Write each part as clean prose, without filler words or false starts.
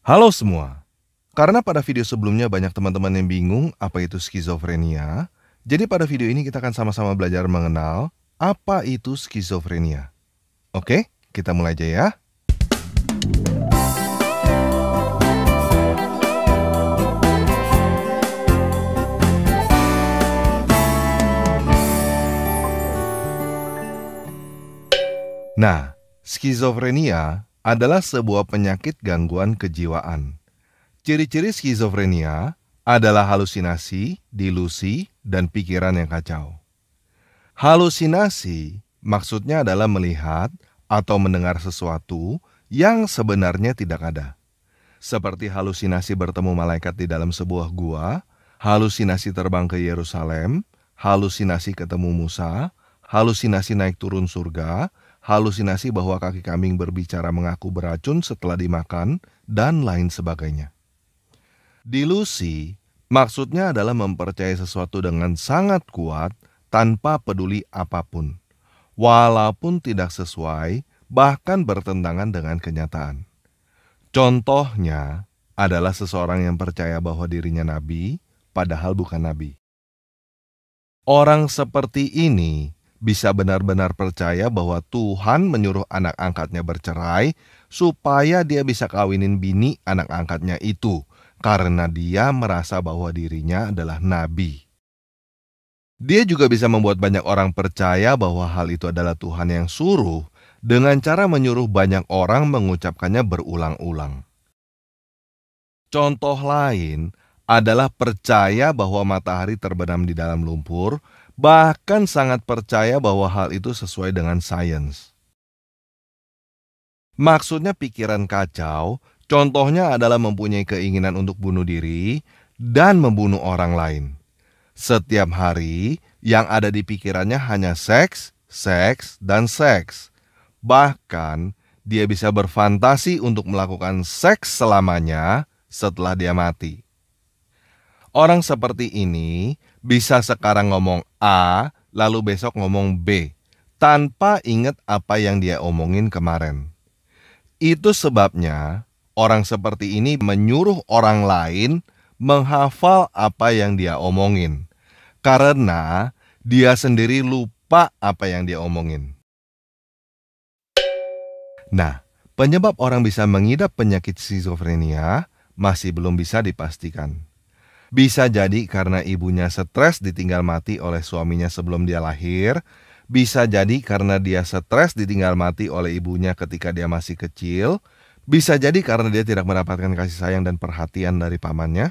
Halo semua. Karena pada video sebelumnya banyak teman-teman yang bingung apa itu skizofrenia, jadi pada video ini kita akan sama-sama belajar mengenal apa itu skizofrenia. Oke, kita mulai aja ya. Nah, skizofrenia adalah sebuah penyakit gangguan kejiwaan. Ciri-ciri skizofrenia adalah halusinasi, delusi, dan pikiran yang kacau. Halusinasi maksudnya adalah melihat atau mendengar sesuatu yang sebenarnya tidak ada. Seperti halusinasi bertemu malaikat di dalam sebuah gua, halusinasi terbang ke Yerusalem, halusinasi ketemu Musa, halusinasi naik turun surga, halusinasi bahwa kaki kambing berbicara mengaku beracun setelah dimakan, dan lain sebagainya. Delusi maksudnya adalah mempercayai sesuatu dengan sangat kuat tanpa peduli apapun, walaupun tidak sesuai, bahkan bertentangan dengan kenyataan. Contohnya adalah seseorang yang percaya bahwa dirinya nabi, padahal bukan nabi. Orang seperti ini bisa benar-benar percaya bahwa Tuhan menyuruh anak angkatnya bercerai supaya dia bisa kawinin bini anak angkatnya itu, karena dia merasa bahwa dirinya adalah nabi. Dia juga bisa membuat banyak orang percaya bahwa hal itu adalah Tuhan yang suruh dengan cara menyuruh banyak orang mengucapkannya berulang-ulang. Contoh lain adalah percaya bahwa matahari terbenam di dalam lumpur, bahkan sangat percaya bahwa hal itu sesuai dengan sains. Maksudnya pikiran kacau, contohnya adalah mempunyai keinginan untuk bunuh diri dan membunuh orang lain. Setiap hari yang ada di pikirannya hanya seks, seks, dan seks. Bahkan dia bisa berfantasi untuk melakukan seks selamanya setelah dia mati. Orang seperti ini bisa sekarang ngomong A, lalu besok ngomong B, tanpa ingat apa yang dia omongin kemarin. Itu sebabnya orang seperti ini menyuruh orang lain menghafal apa yang dia omongin, karena dia sendiri lupa apa yang dia omongin. Nah, penyebab orang bisa mengidap penyakit skizofrenia masih belum bisa dipastikan. Bisa jadi karena ibunya stres ditinggal mati oleh suaminya sebelum dia lahir. Bisa jadi karena dia stres ditinggal mati oleh ibunya ketika dia masih kecil. Bisa jadi karena dia tidak mendapatkan kasih sayang dan perhatian dari pamannya.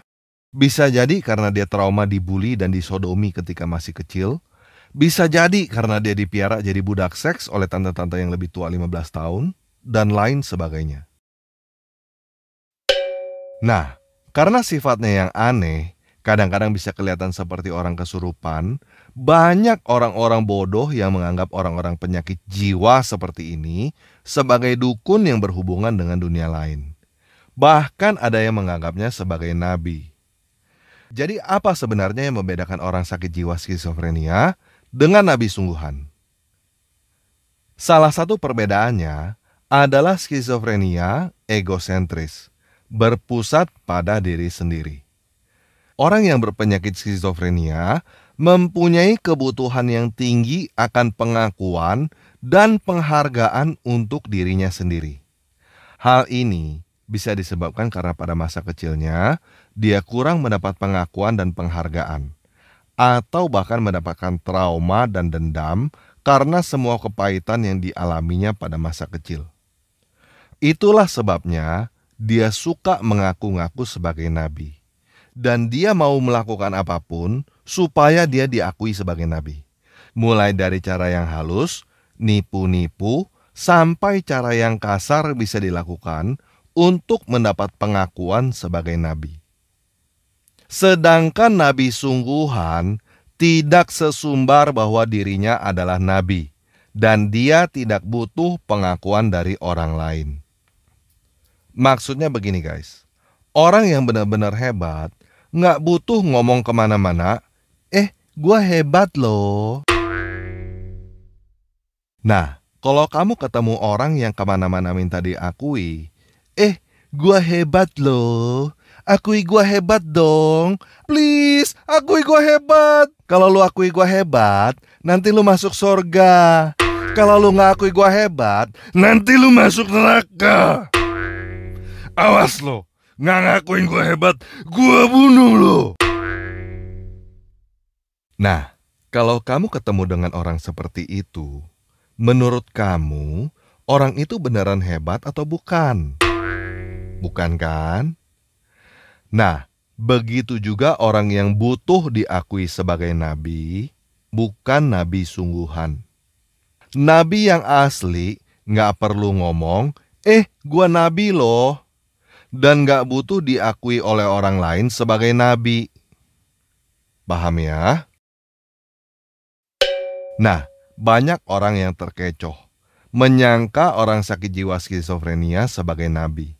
Bisa jadi karena dia trauma dibully dan disodomi ketika masih kecil. Bisa jadi karena dia dipiara jadi budak seks oleh tante-tante yang lebih tua 15 tahun. Dan lain sebagainya. Nah, karena sifatnya yang aneh, kadang-kadang bisa kelihatan seperti orang kesurupan, banyak orang-orang bodoh yang menganggap orang-orang penyakit jiwa seperti ini sebagai dukun yang berhubungan dengan dunia lain. Bahkan ada yang menganggapnya sebagai nabi. Jadi apa sebenarnya yang membedakan orang sakit jiwa skizofrenia dengan nabi sungguhan? Salah satu perbedaannya adalah skizofrenia egosentris, berpusat pada diri sendiri. Orang yang berpenyakit skizofrenia mempunyai kebutuhan yang tinggi akan pengakuan dan penghargaan untuk dirinya sendiri. Hal ini bisa disebabkan karena pada masa kecilnya dia kurang mendapat pengakuan dan penghargaan, atau bahkan mendapatkan trauma dan dendam karena semua kepahitan yang dialaminya pada masa kecil. Itulah sebabnya dia suka mengaku-ngaku sebagai nabi. Dan dia mau melakukan apapun supaya dia diakui sebagai nabi. Mulai dari cara yang halus, nipu-nipu, sampai cara yang kasar bisa dilakukan untuk mendapat pengakuan sebagai nabi. Sedangkan nabi sungguhan tidak sesumbar bahwa dirinya adalah nabi. Dan dia tidak butuh pengakuan dari orang lain. Maksudnya begini guys, orang yang benar-benar hebat nggak butuh ngomong kemana-mana, gua hebat loh. Nah, kalau kamu ketemu orang yang kemana-mana minta diakui, Gua hebat loh. Akui gua hebat dong. Please, akui gua hebat. Kalau lu akui gua hebat, nanti lu masuk surga. Kalau lu nggak akui gua hebat, nanti lu masuk neraka. Awas lo, nggak ngakuin gua hebat, gua bunuh lo. Nah, kalau kamu ketemu dengan orang seperti itu, menurut kamu, orang itu beneran hebat atau bukan? Bukan kan? Nah, begitu juga orang yang butuh diakui sebagai nabi, bukan nabi sungguhan. Nabi yang asli nggak perlu ngomong, gua nabi loh. Dan nggak butuh diakui oleh orang lain sebagai nabi. Paham ya? Nah, banyak orang yang terkecoh, menyangka orang sakit jiwa skizofrenia sebagai nabi.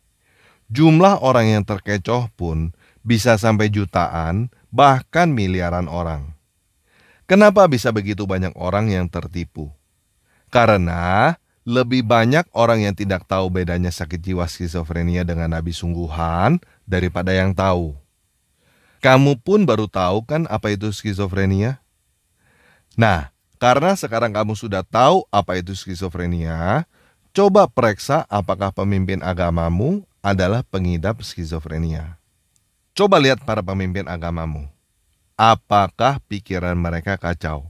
Jumlah orang yang terkecoh pun bisa sampai jutaan, bahkan miliaran orang. Kenapa bisa begitu banyak orang yang tertipu? Karena lebih banyak orang yang tidak tahu bedanya sakit jiwa skizofrenia dengan nabi sungguhan daripada yang tahu. Kamu pun baru tahu kan apa itu skizofrenia? Nah, karena sekarang kamu sudah tahu apa itu skizofrenia, coba periksa apakah pemimpin agamamu adalah pengidap skizofrenia. Coba lihat para pemimpin agamamu. Apakah pikiran mereka kacau?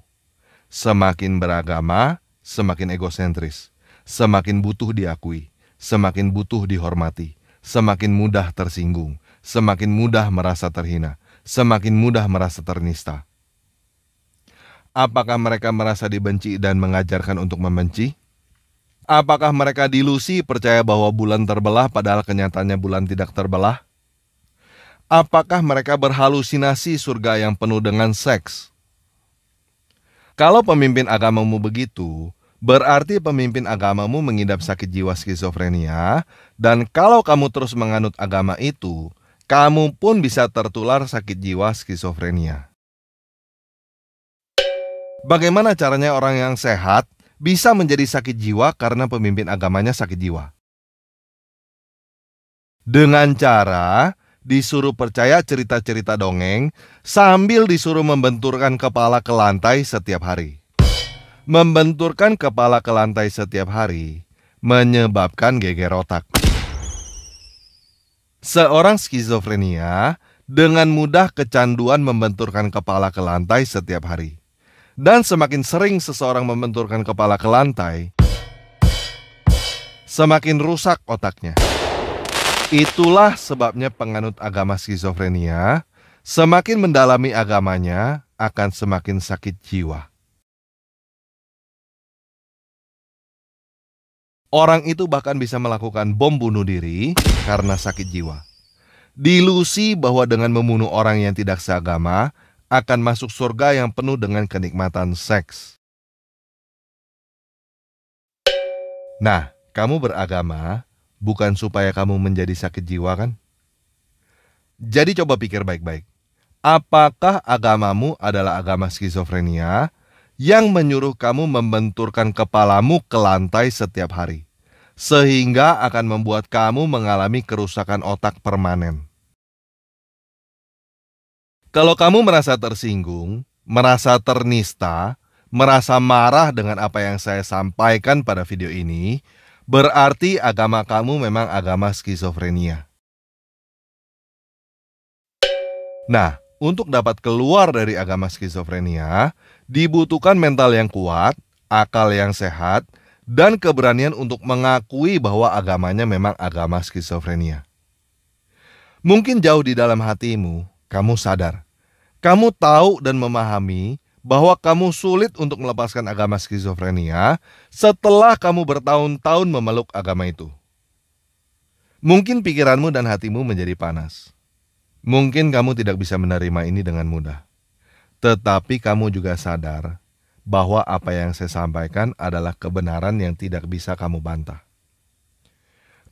Semakin beragama, semakin egosentris. Semakin butuh diakui, semakin butuh dihormati, semakin mudah tersinggung, semakin mudah merasa terhina, semakin mudah merasa ternista. Apakah mereka merasa dibenci dan mengajarkan untuk membenci? Apakah mereka delusi percaya bahwa bulan terbelah padahal kenyataannya bulan tidak terbelah? Apakah mereka berhalusinasi surga yang penuh dengan seks? Kalau pemimpin agamamu begitu, berarti pemimpin agamamu mengidap sakit jiwa skizofrenia, dan kalau kamu terus menganut agama itu, kamu pun bisa tertular sakit jiwa skizofrenia. Bagaimana caranya orang yang sehat bisa menjadi sakit jiwa karena pemimpin agamanya sakit jiwa? Dengan cara disuruh percaya cerita-cerita dongeng sambil disuruh membenturkan kepala ke lantai setiap hari. Membenturkan kepala ke lantai setiap hari menyebabkan geger otak. Seorang skizofrenia dengan mudah kecanduan membenturkan kepala ke lantai setiap hari. Dan semakin sering seseorang membenturkan kepala ke lantai, semakin rusak otaknya. Itulah sebabnya penganut agama skizofrenia semakin mendalami agamanya akan semakin sakit jiwa. Orang itu bahkan bisa melakukan bom bunuh diri karena sakit jiwa. Delusi bahwa dengan membunuh orang yang tidak seagama akan masuk surga yang penuh dengan kenikmatan seks. Nah, kamu beragama bukan supaya kamu menjadi sakit jiwa kan? Jadi coba pikir baik-baik. Apakah agamamu adalah agama skizofrenia yang menyuruh kamu membenturkan kepalamu ke lantai setiap hari, sehingga akan membuat kamu mengalami kerusakan otak permanen? Kalau kamu merasa tersinggung, merasa ternista, merasa marah dengan apa yang saya sampaikan pada video ini, berarti agama kamu memang agama skizofrenia. Nah, untuk dapat keluar dari agama skizofrenia, dibutuhkan mental yang kuat, akal yang sehat, dan keberanian untuk mengakui bahwa agamanya memang agama skizofrenia. Mungkin jauh di dalam hatimu, kamu sadar. Kamu tahu dan memahami bahwa kamu sulit untuk melepaskan agama skizofrenia setelah kamu bertahun-tahun memeluk agama itu. Mungkin pikiranmu dan hatimu menjadi panas. Mungkin kamu tidak bisa menerima ini dengan mudah. Tetapi kamu juga sadar bahwa apa yang saya sampaikan adalah kebenaran yang tidak bisa kamu bantah.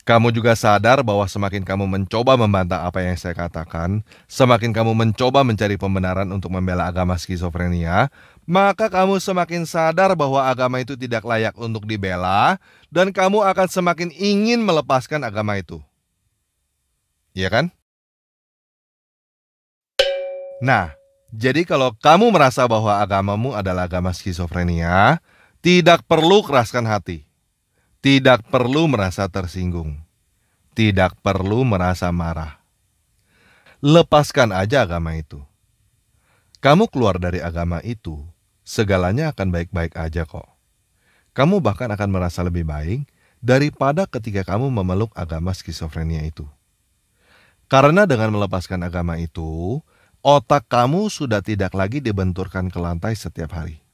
Kamu juga sadar bahwa semakin kamu mencoba membantah apa yang saya katakan, semakin kamu mencoba mencari pembenaran untuk membela agama skizofrenia, maka kamu semakin sadar bahwa agama itu tidak layak untuk dibela, dan kamu akan semakin ingin melepaskan agama itu. Iya kan? Nah, jadi kalau kamu merasa bahwa agamamu adalah agama skizofrenia, tidak perlu keraskan hati. Tidak perlu merasa tersinggung. Tidak perlu merasa marah. Lepaskan aja agama itu. Kamu keluar dari agama itu, segalanya akan baik-baik aja kok. Kamu bahkan akan merasa lebih baik daripada ketika kamu memeluk agama skizofrenia itu. Karena dengan melepaskan agama itu, otak kamu sudah tidak lagi dibenturkan ke lantai setiap hari.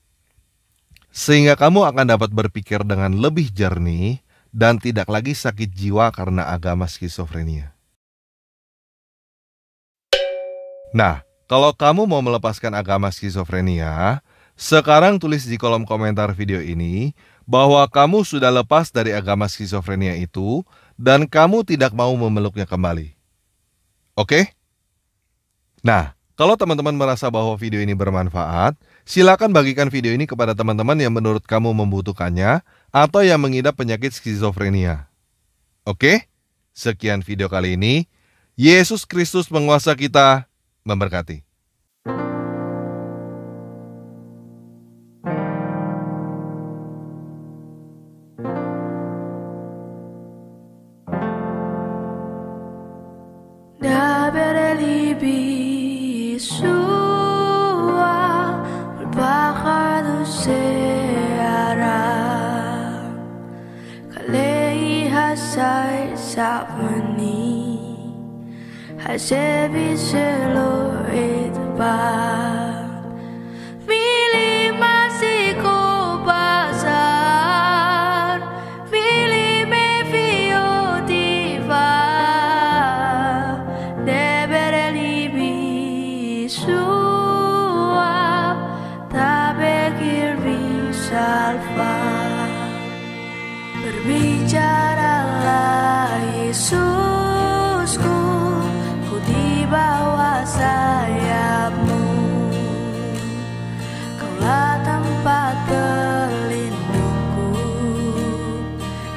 Sehingga kamu akan dapat berpikir dengan lebih jernih dan tidak lagi sakit jiwa karena agama skizofrenia. Nah, kalau kamu mau melepaskan agama skizofrenia, sekarang tulis di kolom komentar video ini bahwa kamu sudah lepas dari agama skizofrenia itu dan kamu tidak mau memeluknya kembali. Oke? Nah, kalau teman-teman merasa bahwa video ini bermanfaat, silakan bagikan video ini kepada teman-teman yang menurut kamu membutuhkannya atau yang mengidap penyakit skizofrenia. Oke? Sekian video kali ini. Yesus Kristus penguasa kita memberkati. Hasebi selo etba Mili masiko pasar Mili me fio diva Debere libi sua Tabe kirbi salva Berbicaralah Yesusku di bawah sayapmu, kaulah tempat berlindungku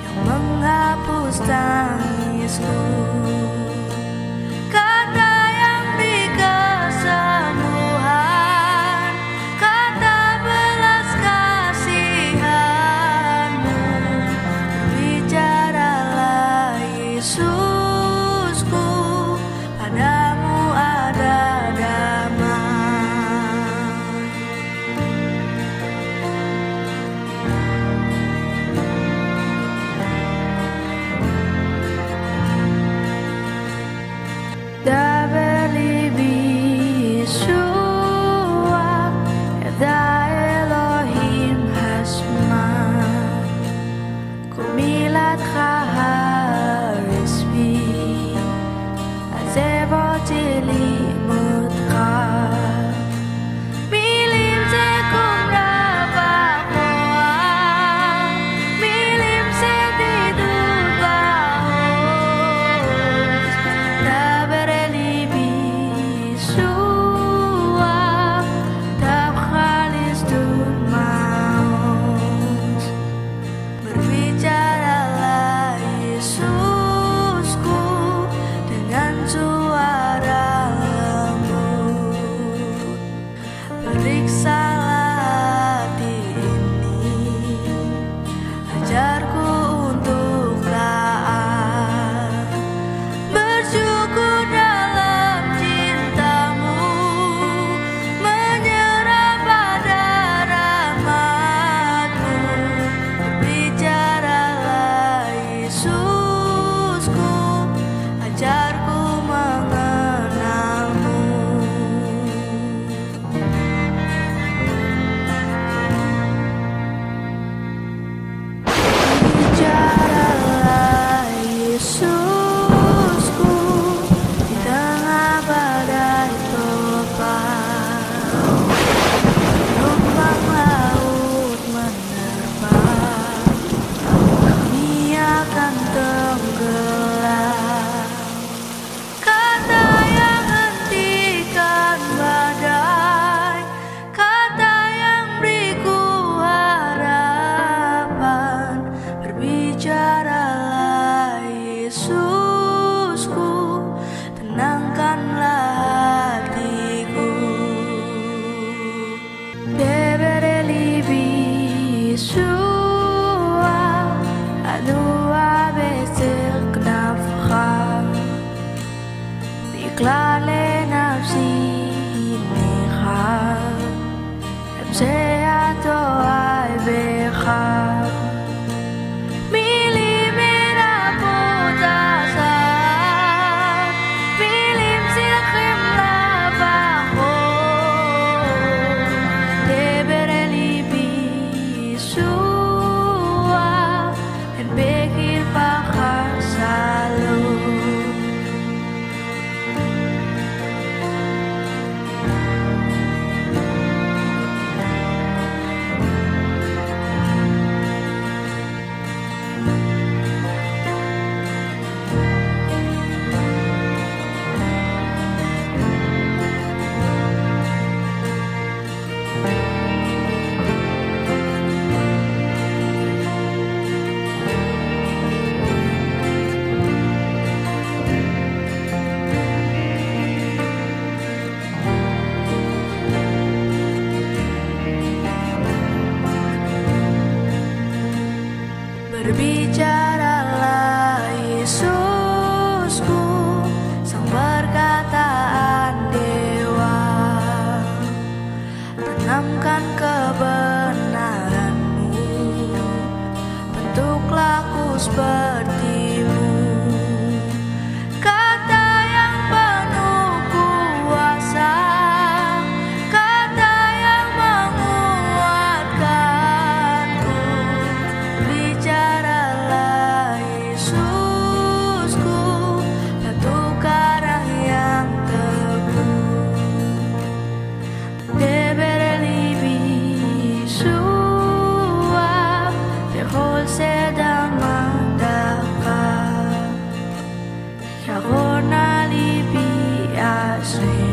yang menghapus tangisku. Kata yang di kesembuhan, kata belas kasihanmu, berbicaralah Yesus. Padamu ada damai. Dabeli bisua da Elohim hasma kumilat khaharisbi Zevotili mutra Milim sekum rabakoa Milim sedidut baos Tabereli כלל לנפשי נכה, המשעתו בך. מילים מרפות עזר, מילים צריכים לבחור, דבר אל ליבי ישוע, הן בקרבך שלום. Berbicaralah Yesusku, sang perkataan dewa, tanamkan kebenaranmu, bentuklah aku sepertimu. Kata yang penuh kuasa, kata yang menguatkanku. Bicaralah Yesusku, batu karang yang teguh. דבר אל ליבי ישוע, בכל סדר מדעך. ירון על ליבי אשרי